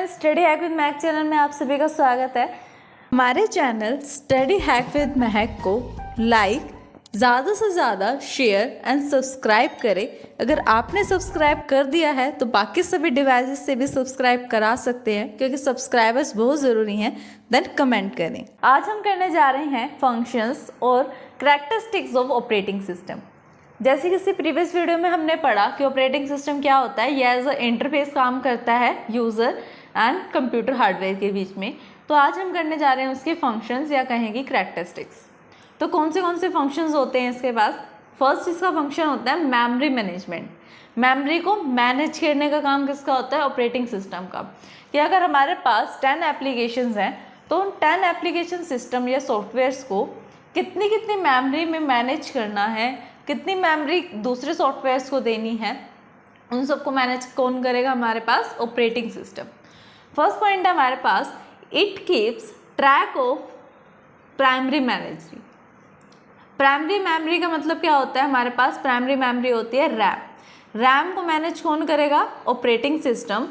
Friends, study hack with Mahak channel में आप सभी का स्वागत है। हमारे चैनल स्टडी हैक विद महक को लाइक, ज़्यादा से ज़्यादा शेयर एंड सब्सक्राइब करें। अगर आपने सब्सक्राइब कर दिया है तो बाकी सभी डिवाइसेस से भी सब्सक्राइब करा सकते हैं, क्योंकि सब्सक्राइबर्स बहुत ज़रूरी हैं। देन कमेंट करें। आज हम करने जा रहे हैं फंक्शंस और करैक्टरिस्टिक्स ऑफ ऑपरेटिंग सिस्टम। जैसे किसी प्रीवियस वीडियो में हमने पढ़ा कि ऑपरेटिंग सिस्टम क्या होता है, यह एज अ इंटरफेस काम करता है यूज़र एंड कंप्यूटर हार्डवेयर के बीच में। तो आज हम करने जा रहे हैं उसके फंक्शंस या कहेंगे करैक्टरिस्टिक्स। तो कौन से फंक्शंस होते हैं इसके पास? फर्स्ट इसका फंक्शन होता है मेमोरी मैनेजमेंट। मेमोरी को मैनेज करने का काम किसका होता है? ऑपरेटिंग सिस्टम का। कि अगर हमारे पास 10 एप्लीकेशंस हैं तो उन 10 एप्लीकेशन सिस्टम या सॉफ्टवेयर्स को कितनी मेमोरी में मैनेज करना है, कितनी मेमोरी दूसरे सॉफ्टवेयर्स को देनी है, उन सबको मैनेज कौन करेगा? हमारे पास ऑपरेटिंग सिस्टम। फर्स्ट पॉइंट है हमारे पास, it keeps track of primary memory. Primary memory का मतलब क्या होता है? हमारे पास प्राइमरी मेमोरी होती है रैम। रैम को मैनेज कौन करेगा? Operating system.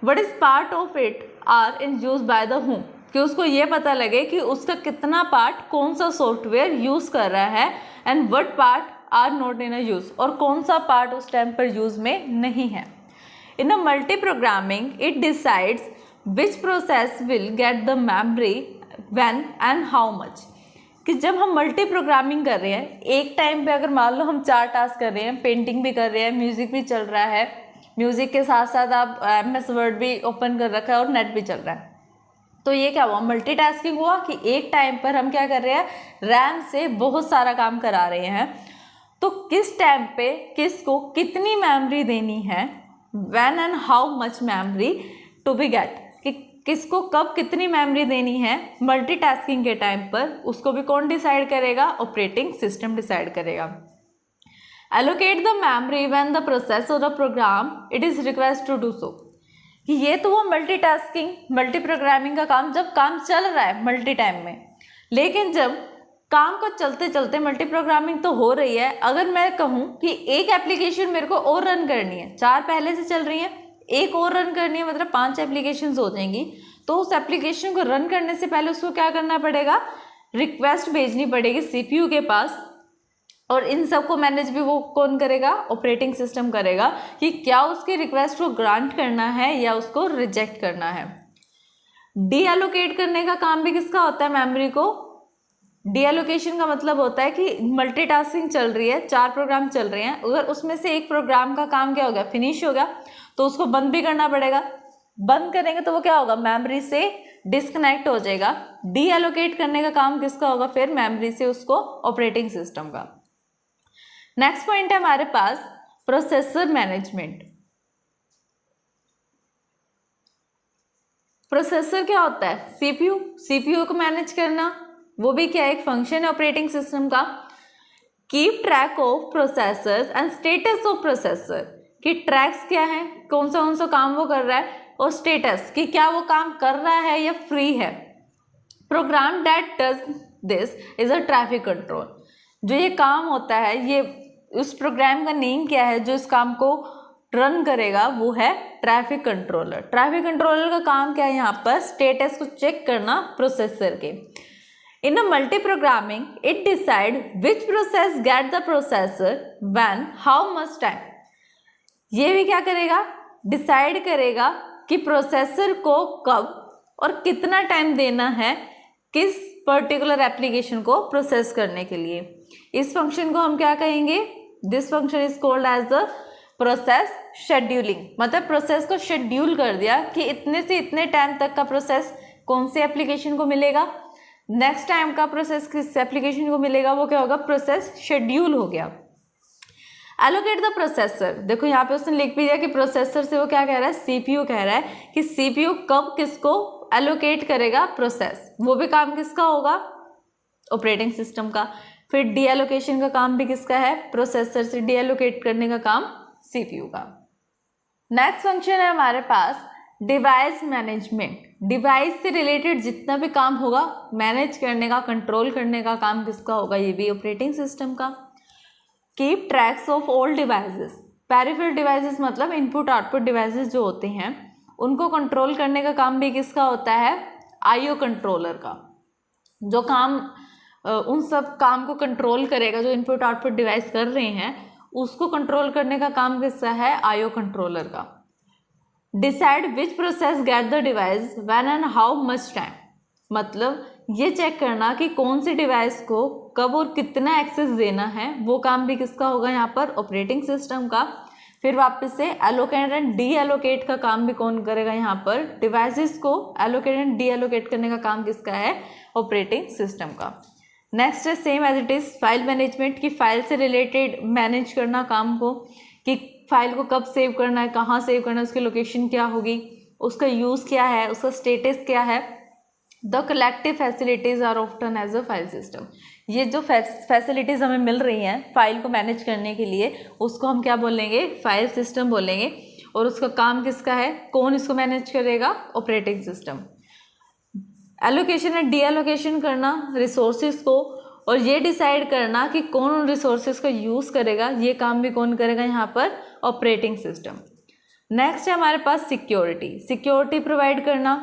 What is part of it are in use by the home, कि उसको ये पता लगे कि उसका कितना पार्ट कौन सा सॉफ्टवेयर यूज़ कर रहा है, and what part are not in a use, और कौन सा पार्ट उस टाइम पर यूज़ में नहीं है। In a multi programming it decides which process will get the memory when and how much. कि जब हम मल्टी प्रोग्रामिंग कर रहे हैं, एक टाइम पे अगर मान लो हम 4 टास्क कर रहे हैं, पेंटिंग भी कर रहे हैं, म्यूज़िक भी चल रहा है, म्यूज़िक के साथ साथ आप MS वर्ड भी ओपन कर रखा है और नेट भी चल रहा है, तो ये क्या हुआ? मल्टीटास्किंग हुआ कि एक टाइम पर हम क्या कर रहे हैं? रैम से बहुत सारा काम करा रहे हैं। तो किस टाइम पे किसको कितनी मेमोरी देनी है, when and how much memory to be get, कि किसको कब कितनी मेमोरी देनी है मल्टीटास्किंग के टाइम पर, उसको भी कौन डिसाइड करेगा? ऑपरेटिंग सिस्टम डिसाइड करेगा। Allocate the memory when the process और the program it is request to do so. कि ये तो वो मल्टीटास्किंग, मल्टी प्रोग्रामिंग का काम जब काम चल रहा है मल्टी टाइम में, लेकिन जब काम को चलते चलते मल्टी प्रोग्रामिंग तो हो रही है, अगर मैं कहूँ कि एक एप्लीकेशन मेरे को और रन करनी है, 4 पहले से चल रही हैं, एक और रन करनी है, मतलब 5 एप्लीकेशंस हो जाएंगी। तो उस एप्लीकेशन को रन करने से पहले उसको क्या करना पड़ेगा? रिक्वेस्ट भेजनी पड़ेगी CPU के पास, और इन सब को मैनेज भी वो कौन करेगा? ऑपरेटिंग सिस्टम करेगा, कि क्या उसकी रिक्वेस्ट को ग्रांट करना है या उसको रिजेक्ट करना है। डीएलोकेट करने का काम भी किसका होता है? मेमोरी को। डीएलोकेशन का मतलब होता है कि मल्टीटास्किंग चल रही है, 4 प्रोग्राम चल रहे हैं, अगर उसमें से एक प्रोग्राम का काम क्या हो गया? फिनिश हो गया, तो उसको बंद भी करना पड़ेगा। बंद करेंगे तो वो क्या होगा? मेमोरी से डिस्कनेक्ट हो जाएगा। डीएलोकेट करने का काम किसका होगा फिर? मेमोरी से उसको ऑपरेटिंग सिस्टम का। नेक्स्ट पॉइंट है हमारे पास प्रोसेसर मैनेजमेंट। प्रोसेसर क्या होता है? सीपीयू को मैनेज करना, वो भी क्या? एक फंक्शन है ऑपरेटिंग सिस्टम का। Keep track of processors and status of processor, कि ट्रैक्स क्या है, कौन सा काम वो कर रहा है, और स्टेटस कि क्या वो काम कर रहा है या फ्री है। Program that does this is a traffic control. जो ये काम होता है, ये उस प्रोग्राम का नेम क्या है जो इस काम को रन करेगा? वो है ट्रैफिक कंट्रोलर। ट्रैफिक कंट्रोलर का काम क्या है? यहाँ पर स्टेटस को चेक करना प्रोसेसर के। In a multi programming it decide which process get the processor when how much time. ये भी क्या करेगा? डिसाइड करेगा कि प्रोसेसर को कब और कितना टाइम देना है किस पर्टिकुलर एप्लीकेशन को प्रोसेस करने के लिए। इस फंक्शन को हम क्या कहेंगे? This function is called as the process scheduling. मतलब प्रोसेस को शेड्यूल कर दिया कि इतने से इतने टाइम तक का प्रोसेस कौन सी एप्लीकेशन को मिलेगा, नेक्स्ट टाइम का प्रोसेस किस एप्लीकेशन को मिलेगा, वो क्या होगा? प्रोसेस शेड्यूल हो गया। एलोकेट द प्रोसेसर, देखो यहाँ पे उसने लिख भी दिया कि प्रोसेसर से वो क्या कह रहा है? CPU कह रहा है कि CPU कब किसको एलोकेट करेगा प्रोसेस, वो भी काम किसका होगा? ऑपरेटिंग सिस्टम का। फिर डीएलोकेशन का काम भी किसका है? प्रोसेसर से डीएलोकेट करने का काम CPU का। नेक्स्ट फंक्शन है हमारे पास डिवाइस मैनेजमेंट। डिवाइस से रिलेटेड जितना भी काम होगा मैनेज करने का, कंट्रोल करने का काम किसका होगा? ये भी ऑपरेटिंग सिस्टम का। Keep tracks of all devices. Peripheral devices मतलब इनपुट आउटपुट डिवाइसेस जो होते हैं, उनको कंट्रोल करने का काम भी किसका होता है, आईओ कंट्रोलर का। जो काम उन सब काम को कंट्रोल करेगा, जो इनपुट आउटपुट डिवाइस कर रहे हैं उसको कंट्रोल करने का काम किसका है, आईओ कंट्रोलर का। Decide which process get the device when and how much time, मतलब ये चेक करना कि कौन सी डिवाइस को कब और कितना एक्सेस देना है, वो काम भी किसका होगा यहाँ पर, ऑपरेटिंग सिस्टम का। फिर वापस से एलोकेट एंड डी एलोकेट का काम भी कौन करेगा यहाँ पर, डिवाइसेस को एलोकेट एंड डी एलोकेट करने का काम किसका है, ऑपरेटिंग सिस्टम का। नेक्स्ट है same as it is file management, की फाइल से रिलेटेड मैनेज करना काम को, कि फाइल को कब सेव करना है, कहाँ सेव करना है, उसकी लोकेशन क्या होगी, उसका यूज़ क्या है, उसका स्टेटस क्या है। The collective facilities are often as a file system, ये जो फैसिलिटीज़ हमें मिल रही हैं फाइल को मैनेज करने के लिए उसको हम क्या बोलेंगे, फाइल सिस्टम बोलेंगे। और उसका काम किसका है, कौन इसको मैनेज करेगा, operating system. Allocation and D allocation करना रिसोर्सेज को, और ये डिसाइड करना कि कौन उन रिसोर्सेज का यूज़ करेगा, ये काम भी कौन करेगा यहाँ पर, ऑपरेटिंग सिस्टम। नेक्स्ट है हमारे पास सिक्योरिटी, सिक्योरिटी प्रोवाइड करना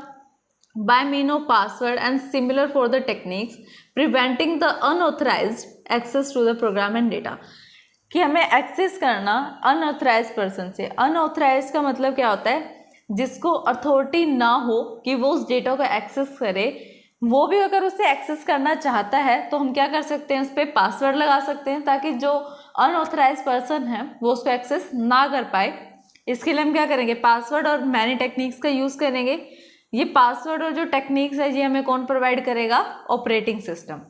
by means of password and similar for the techniques preventing the unauthorized access to the program and data, कि हमें एक्सेस करना अनऑथराइज पर्सन से। अनऑथराइज का मतलब क्या होता है, जिसको अथॉरिटी ना हो कि वो उस डेटा को एक्सेस करे, वो भी अगर उसे एक्सेस करना चाहता है तो हम क्या कर सकते हैं, उस पर पासवर्ड लगा सकते हैं ताकि जो अनऑथराइज पर्सन है वो उसको एक्सेस ना कर पाए। इसके लिए हम क्या करेंगे, पासवर्ड और मैनी टेक्निक्स का यूज़ करेंगे। ये पासवर्ड और जो टेक्निक्स है ये हमें कौन प्रोवाइड करेगा, ऑपरेटिंग सिस्टम।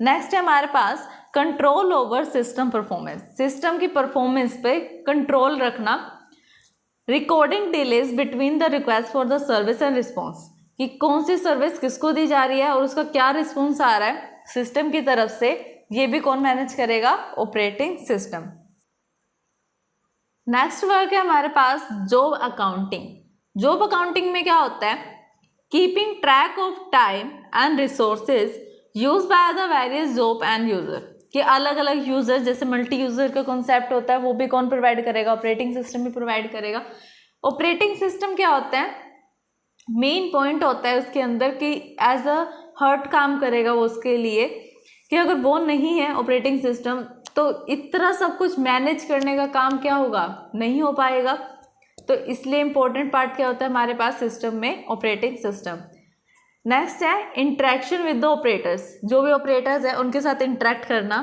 नेक्स्ट है हमारे पास control over system performance, system की परफॉर्मेंस पे कंट्रोल रखना। Recording delays between the request for the service and response, कि कौन सी सर्विस किसको दी जा रही है और उसका क्या रिस्पॉन्स आ रहा है सिस्टम की तरफ से, ये भी कौन मैनेज करेगा, ऑपरेटिंग सिस्टम। नेक्स्ट वर्क है हमारे पास जॉब अकाउंटिंग। जॉब अकाउंटिंग में क्या होता है, keeping track of time and resources use by the various job and user, कि अलग अलग यूजर, जैसे मल्टी यूजर का कॉन्सेप्ट होता है वो भी कौन प्रोवाइड करेगा, ऑपरेटिंग सिस्टम भी प्रोवाइड करेगा। ऑपरेटिंग सिस्टम क्या होता है, मेन पॉइंट होता है उसके अंदर कि एज अ हर्ट काम करेगा वो उसके लिए, कि अगर वो नहीं है ऑपरेटिंग सिस्टम तो इतना सब कुछ मैनेज करने का काम क्या होगा, नहीं हो पाएगा। तो इसलिए इंपॉर्टेंट पार्ट क्या होता है हमारे पास सिस्टम में, ऑपरेटिंग सिस्टम। नेक्स्ट है इंटरेक्शन विद द ऑपरेटर्स, जो भी ऑपरेटर्स है उनके साथ इंटरेक्ट करना।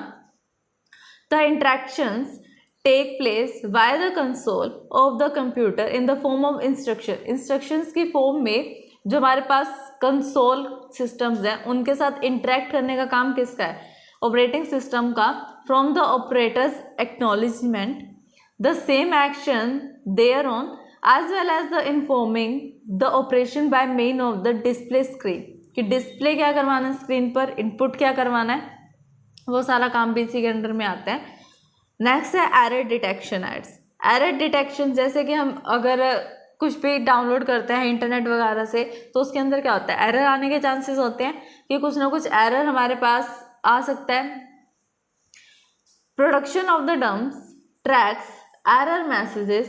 The interactions take place by the console of the computer in the form of instruction, instructions की फॉर्म में जो हमारे पास कंसोल सिस्टम्स हैं उनके साथ इंटरेक्ट करने का काम किसका है, ऑपरेटिंग सिस्टम का। From the operators acknowledgement the same action thereon as well as the informing the operation by means of the display screen, कि डिस्प्ले क्या करवाना है स्क्रीन पर, इनपुट क्या करवाना है, वो सारा काम भी इसी के अंडर में आता है। नेक्स्ट है error detection aids. Error detection जैसे कि हम अगर कुछ भी डाउनलोड करते हैं इंटरनेट वगैरह से तो उसके अंदर क्या होता है, एरर आने के चांसेस होते हैं कि कुछ ना कुछ एरर हमारे पास आ सकता है। Production of the dumps traces error messages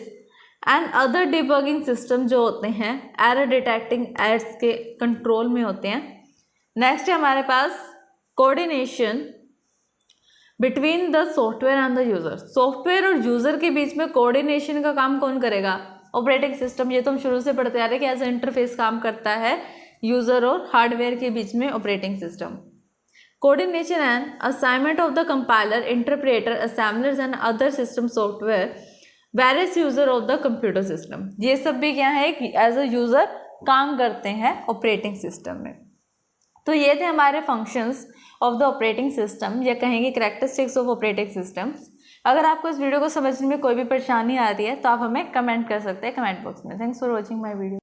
and other debugging system जो होते हैं एरर डिटेक्टिंग एड्स के कंट्रोल में होते हैं। नेक्स्ट है हमारे पास coordination between the software and the user, software और यूज़र के बीच में कोऑर्डिनेशन का काम कौन करेगा, ऑपरेटिंग सिस्टम। ये तो हम शुरू से पढ़ते आ रहे हैं कि एज ए इंटरफेस काम करता है यूज़र और हार्डवेयर के बीच में operating system. Coordination and assignment of the compiler, interpreter, assemblers and other system software, various user of the computer system, ये सब भी क्या है कि एज अ यूज़र काम करते हैं ऑपरेटिंग सिस्टम में। तो ये थे हमारे functions of the operating system, या कहेंगे कैरेक्टरिस्टिक्स ऑफ ऑपरेटिंग सिस्टम्स। अगर आपको इस वीडियो को समझने में कोई भी परेशानी आ रही है तो आप हमें कमेंट कर सकते हैं कमेंट बॉक्स में। Thanks for watching my video.